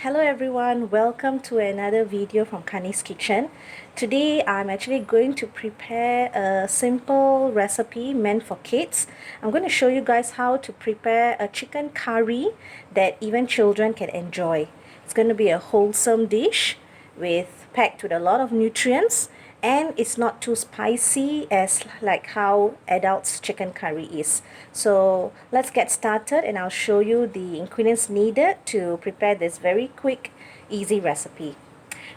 Hello everyone, welcome to another video from Kani's Kitchen. Today I'm actually going to prepare a simple recipe meant for kids. I'm going to show you guys how to prepare a chicken curry that even children can enjoy. It's going to be a wholesome dish packed with a lot of nutrients, and it's not too spicy as like how adults chicken curry is. So let's get started and I'll show you the ingredients needed to prepare this very quick, easy recipe.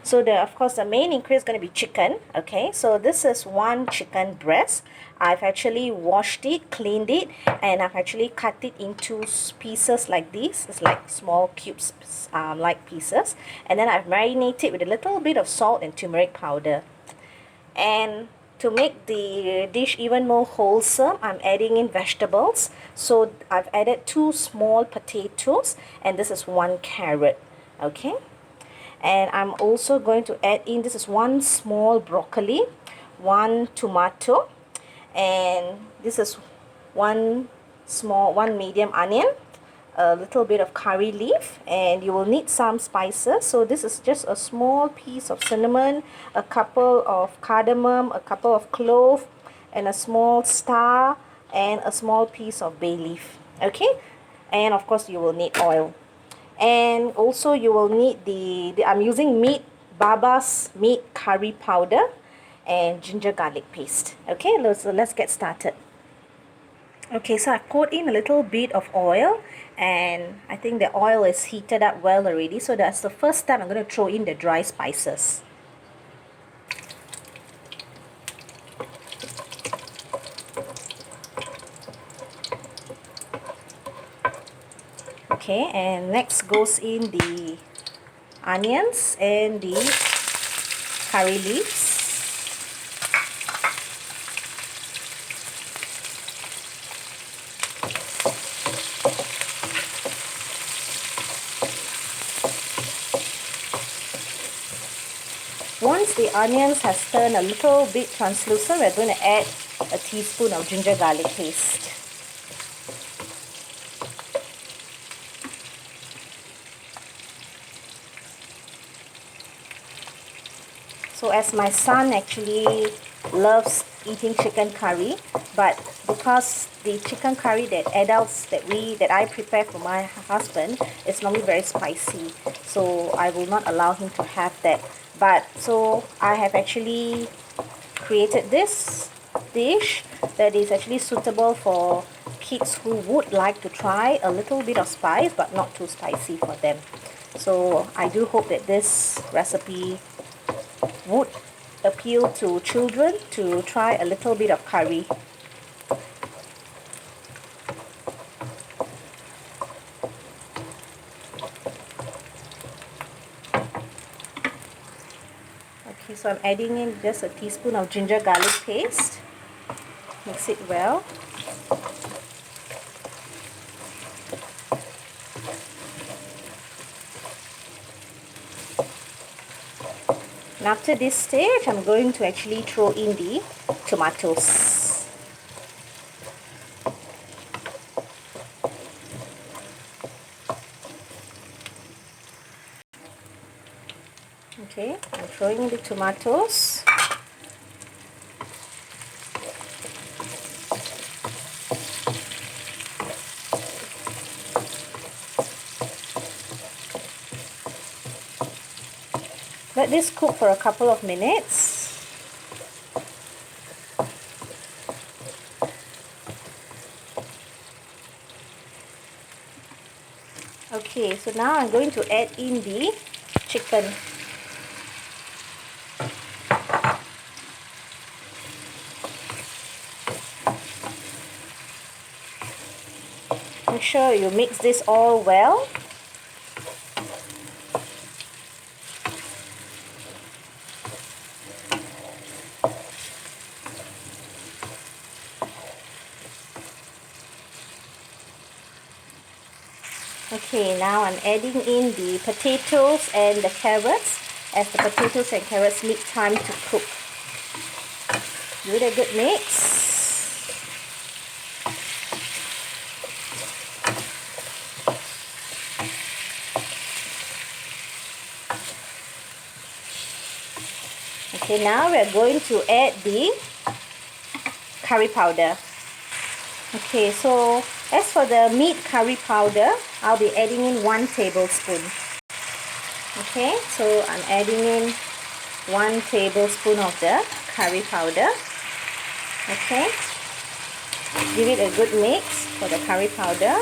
So of course the main ingredient is going to be chicken. Okay, so this is one chicken breast. I've actually washed it, cleaned it, and I've actually cut it into pieces like this. It's like small cubes like pieces, and then I've marinated with a little bit of salt and turmeric powder. And to make the dish even more wholesome, I'm adding in vegetables. So I've added 2 small potatoes, and this is 1 carrot. Okay, and I'm also going to add in, this is 1 small broccoli, 1 tomato, and this is 1 medium onion, a little bit of curry leaf, and you will need some spices. So this is just a small piece of cinnamon, a couple of cardamom, a couple of clove, and a small star, and a small piece of bay leaf. Okay, and of course you will need oil. And also you will need I'm using Baba's meat curry powder and ginger garlic paste. Okay, let's get started. Okay, so I've poured in a little bit of oil, and I think the oil is heated up well already. So that's the first step. I'm going to throw in the dry spices. Okay, and next goes in the onions and the curry leaves. Once the onions has turned a little bit translucent, we're going to add a teaspoon of ginger garlic paste. So as my son actually loves eating chicken curry, but because the chicken curry that I prepare for my husband is normally very spicy, so I will not allow him to have that. But so I have actually created this dish that is actually suitable for kids who would like to try a little bit of spice but not too spicy for them. So I do hope that this recipe would appeal to children to try a little bit of curry. Okay, so I'm adding in just a teaspoon of ginger garlic paste. Mix it well. And after this stage, I'm going to actually throw in the tomatoes. Okay, I'm throwing in the tomatoes. Let this cook for a couple of minutes. Okay, so now I'm going to add in the chicken. Make sure you mix this all well. Okay, now I'm adding in the potatoes and the carrots as the potatoes and carrots need time to cook. Give it a good mix. Okay, now we are going to add the curry powder. Okay, so as for the meat curry powder, I'll be adding in 1 tablespoon. Okay, so I'm adding in 1 tablespoon of the curry powder. Okay, give it a good mix for the curry powder.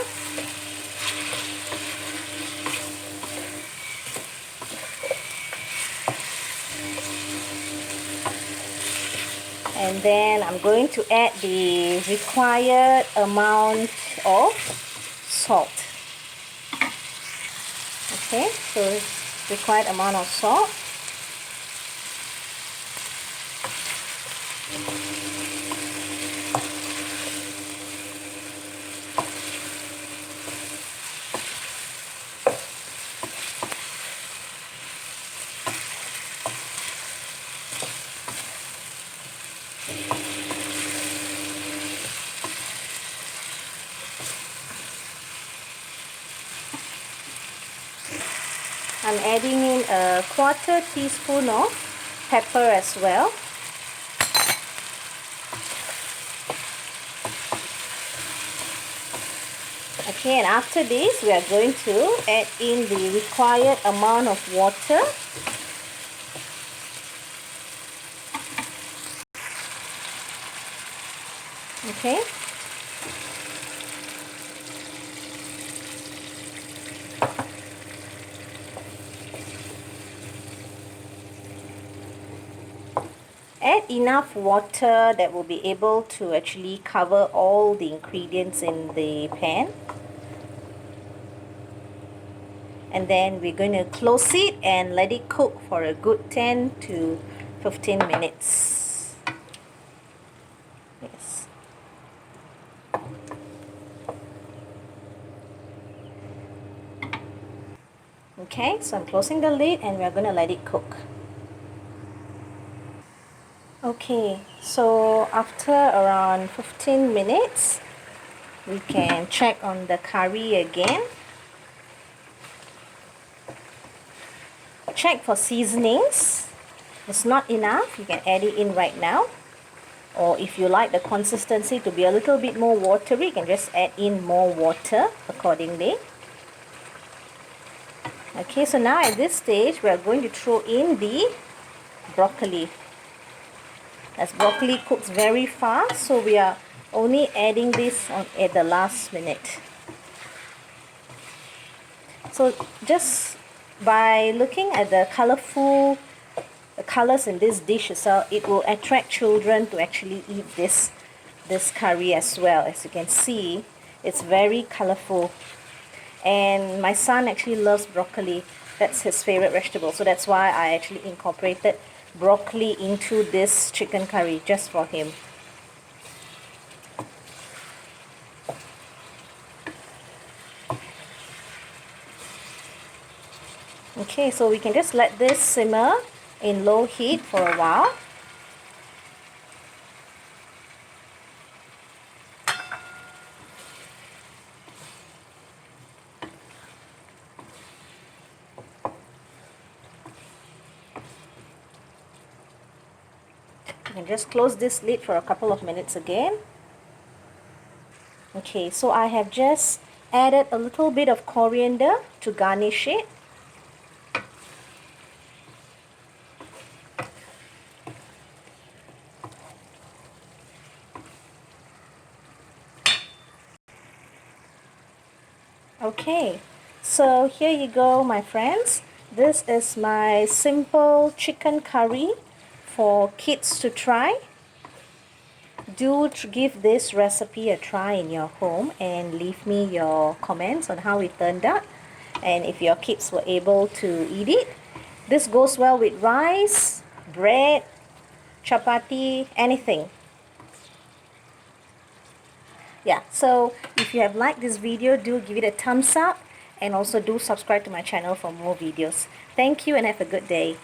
And then I'm going to add the required amount of salt. Okay, so required amount of salt. I'm adding in a 1/4 teaspoon of pepper as well. Okay, and after this we are going to add in the required amount of water. Okay. Add enough water that will be able to actually cover all the ingredients in the pan. And then we're going to close it and let it cook for a good 10 to 15 minutes. Yes. Okay, so I'm closing the lid and we're going to let it cook. Okay, so after around 15 minutes, we can check on the curry again. Check for seasonings. If it's not enough, you can add it in right now. Or if you like the consistency to be a little bit more watery, you can just add in more water accordingly. Okay, so now at this stage, we are going to throw in the broccoli. As broccoli cooks very fast, so we are only adding this on at the last minute. So just by looking at the colorful colors in this dish itself, it will attract children to actually eat this curry as well. As you can see, it's very colorful. And my son actually loves broccoli. That's his favorite vegetable. So that's why I actually incorporated broccoli into this chicken curry just for him. Okay, so we can just let this simmer in low heat for a while. You can just close this lid for a couple of minutes again. Okay, so I have just added a little bit of coriander to garnish it. Okay, so here you go, my friends. This is my simple chicken curry for kids to try. Do give this recipe a try in your home and leave me your comments on how it turned out and if your kids were able to eat it. This goes well with rice, bread, chapati, anything. Yeah, so if you have liked this video, do give it a thumbs up and also do subscribe to my channel for more videos. Thank you and have a good day.